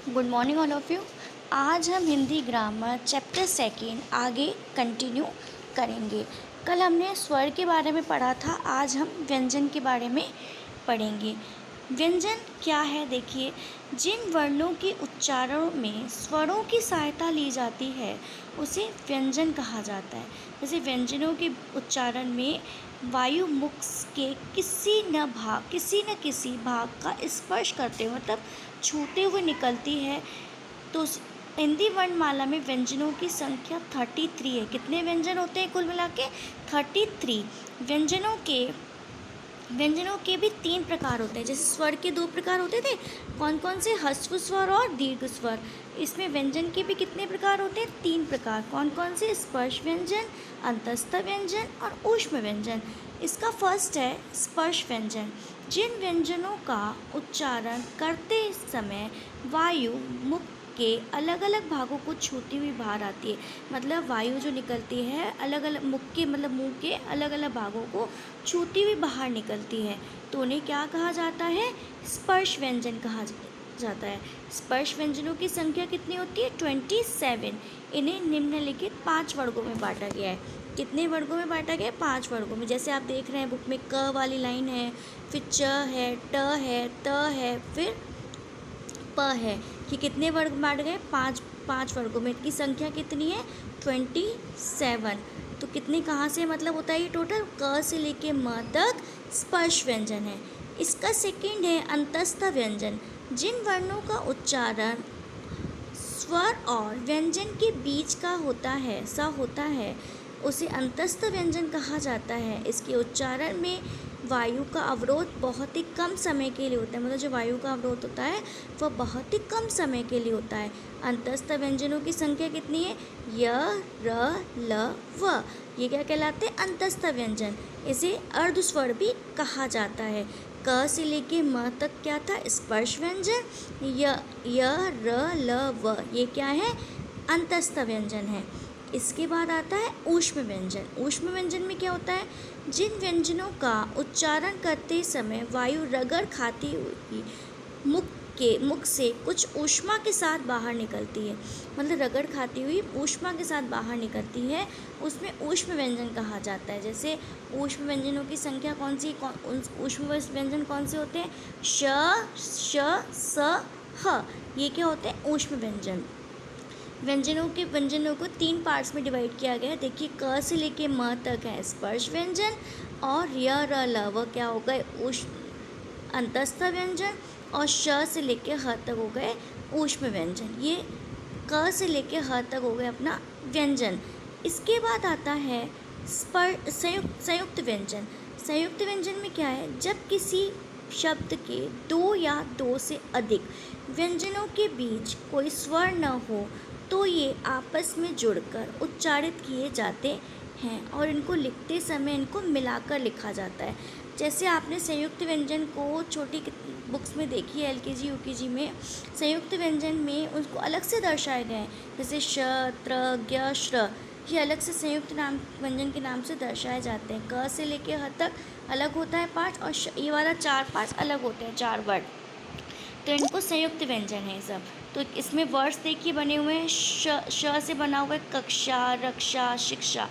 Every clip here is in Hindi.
Good morning all of you. आज हम हिंदी ग्रामर चैप्टर सेकेंड आगे कंटिन्यू करेंगे। कल हमने स्वर के बारे में पढ़ा था, आज हम व्यंजन के बारे में पढ़ेंगे। व्यंजन क्या है? देखिए, जिन वर्णों के उच्चारण में स्वरों की सहायता ली जाती है उसे व्यंजन कहा जाता है। जैसे व्यंजनों के उच्चारण में वायु मुख के किसी न किसी भाग का स्पर्श करते हुए मतलब छूते हुए निकलती है। तो हिंदी वर्णमाला में व्यंजनों की संख्या 33 है। कितने व्यंजन होते हैं कुल मिला के? 33। व्यंजनों के भी 3 प्रकार होते हैं। जैसे स्वर के 2 प्रकार होते थे, कौन कौन से? ह्रस्व स्वर और दीर्घ स्वर। इसमें व्यंजन के भी कितने प्रकार होते हैं? 3 प्रकार। कौन कौन से? स्पर्श व्यंजन, अंतस्थ व्यंजन और ऊष्म व्यंजन। इसका फर्स्ट है स्पर्श व्यंजन। जिन व्यंजनों का उच्चारण करते समय वायु मुख के अलग अलग भागों को छूती हुई बाहर आती है, मतलब वायु जो निकलती है अलग अलग मुख के मतलब मुंह के अलग अलग भागों को छूती हुई बाहर निकलती है, तो उन्हें क्या कहा जाता है? स्पर्श व्यंजन कहा जाता है। स्पर्श व्यंजनों की संख्या कितनी होती है? 27। इन्हें निम्नलिखित 5 वर्गों में बांटा गया है। कितने वर्गों में बांटा गया है? 5 वर्गों में। जैसे आप देख रहे हैं बुक में क वाली लाइन है, फिर च है, ट है, त है, फिर प है। कि कितने वर्ग बांट गए? 5 वर्गों में। इनकी संख्या कितनी है? 27। तो कितने कहाँ से मतलब होता है ये टोटल? क से लेके म तक स्पर्श व्यंजन है। इसका सेकंड है अंतस्थ व्यंजन। जिन वर्णों का उच्चारण स्वर और व्यंजन के बीच का होता है उसे अंतस्थ व्यंजन कहा जाता है। इसके उच्चारण में वायु का अवरोध बहुत ही कम समय के लिए होता है, मतलब जो वायु का अवरोध होता है वह बहुत ही कम समय के लिए होता है। अंतस्थ व्यंजनों की संख्या कितनी है? य, र, ल, व। ये क्या कहलाते हैं? अंतस्थ व्यंजन। इसे अर्धस्वर भी कहा जाता है। क से लेके म तक क्या था? स्पर्श व्यंजन। य, र, ल, व ये क्या है? अंतस्थ व्यंजन है। इसके बाद आता है ऊष्म व्यंजन। ऊष्म व्यंजन में क्या होता है? जिन व्यंजनों का उच्चारण करते समय वायु रगड़ खाती हुई मुख से कुछ ऊष्मा के साथ बाहर निकलती है, मतलब रगड़ खाती हुई ऊष्मा के साथ बाहर निकलती है, उसमें ऊष्म व्यंजन कहा जाता है। जैसे ऊष्म व्यंजनों की संख्या कौन सी? ऊष्म व्यंजन कौन से होते हैं? श, श, स, ह। ये क्या होते हैं? ऊष्म व्यंजन। व्यंजनों को 3 पार्ट्स में डिवाइड किया गया है। देखिए, क से लेके म तक है स्पर्श व्यंजन, और य, र, ल, व क्या हो गए? अंतस्थ व्यंजन, और श से लेके ह तक हो गए ऊष्म व्यंजन। ये क से लेके ह तक हो गए अपना व्यंजन। इसके बाद आता है संयुक्त व्यंजन। संयुक्त व्यंजन में क्या है? जब किसी शब्द के 2 या 2 से अधिक व्यंजनों के बीच कोई स्वर न हो तो ये आपस में जुड़कर उच्चारित किए जाते हैं और इनको लिखते समय इनको मिलाकर लिखा जाता है। जैसे आपने संयुक्त व्यंजन को छोटी बुक्स में देखी है, LKG UKG में संयुक्त व्यंजन में उसको अलग से दर्शाए गए हैं। जैसे श, त्र, ज्ञ, श्र, ये अलग से संयुक्त व्यंजन के नाम से दर्शाए जाते हैं। क से लेके ह तक अलग होता है पार्ट, और ये वाला 4 पार्ट अलग होते हैं, 4 वर्ड, तो इनको संयुक्त व्यंजन है सब। तो इसमें वर्ड्स देखिए बने हुए हैं। श से बना हुआ है कक्षा, रक्षा, शिक्षा।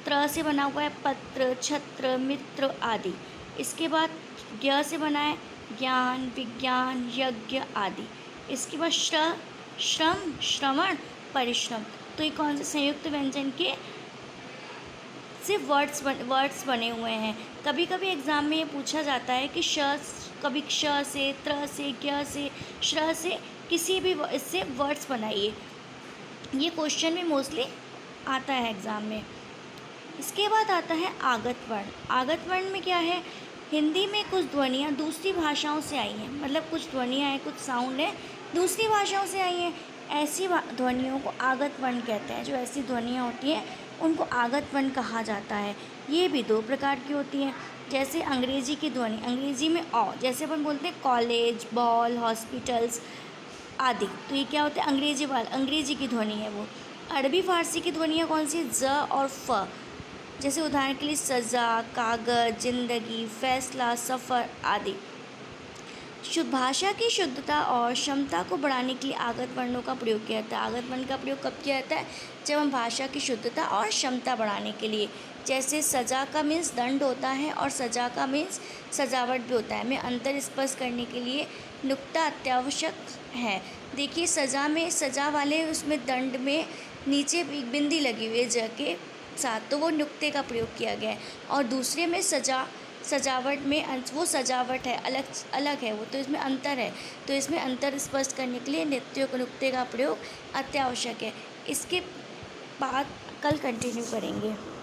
त्र से बना हुआ है पत्र, छत्र, मित्र आदि। इसके बाद ज्ञ से बना है ज्ञान, विज्ञान, यज्ञ आदि। इसके बाद श्रम, श्रवण, परिश्रम। तो ये कौन से संयुक्त व्यंजन के से वर्ड्स बने हुए हैं। कभी कभी एग्ज़ाम में ये पूछा जाता है कि कभी क्ष से, त्र से, ज्ञ से, श्र से किसी भी इससे वर्ड्स बनाइए। ये क्वेश्चन में मोस्टली आता है एग्ज़ाम में। इसके बाद आता है आगत वर्ण। आगत वर्ण में क्या है? हिंदी में कुछ ध्वनियाँ दूसरी भाषाओं से आई हैं, मतलब कुछ ध्वनियाँ हैं, कुछ साउंड है दूसरी भाषाओं से आई हैं। ऐसी ध्वनियों को आगत वर्ण कहते हैं। जो ऐसी ध्वनियाँ होती हैं उनको आगत वर्ण कहा जाता है। ये भी 2 प्रकार की होती हैं। जैसे अंग्रेजी की ध्वनि, अंग्रेजी में औ, जैसे अपन बोलते हैं कॉलेज, बॉल, हॉस्पिटल्स आदि, तो ये क्या होता है? अंग्रेजी की ध्वनि है वो। अरबी फारसी की ध्वनियाँ कौन सी? ज और फ। जैसे उदाहरण के लिए सज़ा, कागज़, ज़िंदगी, फैसला, सफ़र आदि। भाषा की शुद्धता और क्षमता को बढ़ाने के लिए आगत वर्णों का प्रयोग किया जाता है। आगत वर्ण का प्रयोग कब किया जाता है? जब हम भाषा की शुद्धता और क्षमता बढ़ाने के लिए, जैसे सजा का मीन्स दंड होता है और सजा का मीन्स सजावट भी होता है, में अंतर स्पष्ट करने के लिए नुक्ता अत्यावश्यक है। देखिए, सजा में सजा वाले उसमें दंड में नीचे एक बिंदी लगी हुई है ज के साथ, तो वो नुक्ते का प्रयोग किया गया है। और दूसरे में सजावट में वो सजावट है, अलग अलग है वो, तो इसमें अंतर है। तो इसमें अंतर स्पष्ट करने के लिए नुक्ते का प्रयोग अत्यावश्यक है। इसके बाद कल कंटिन्यू करेंगे।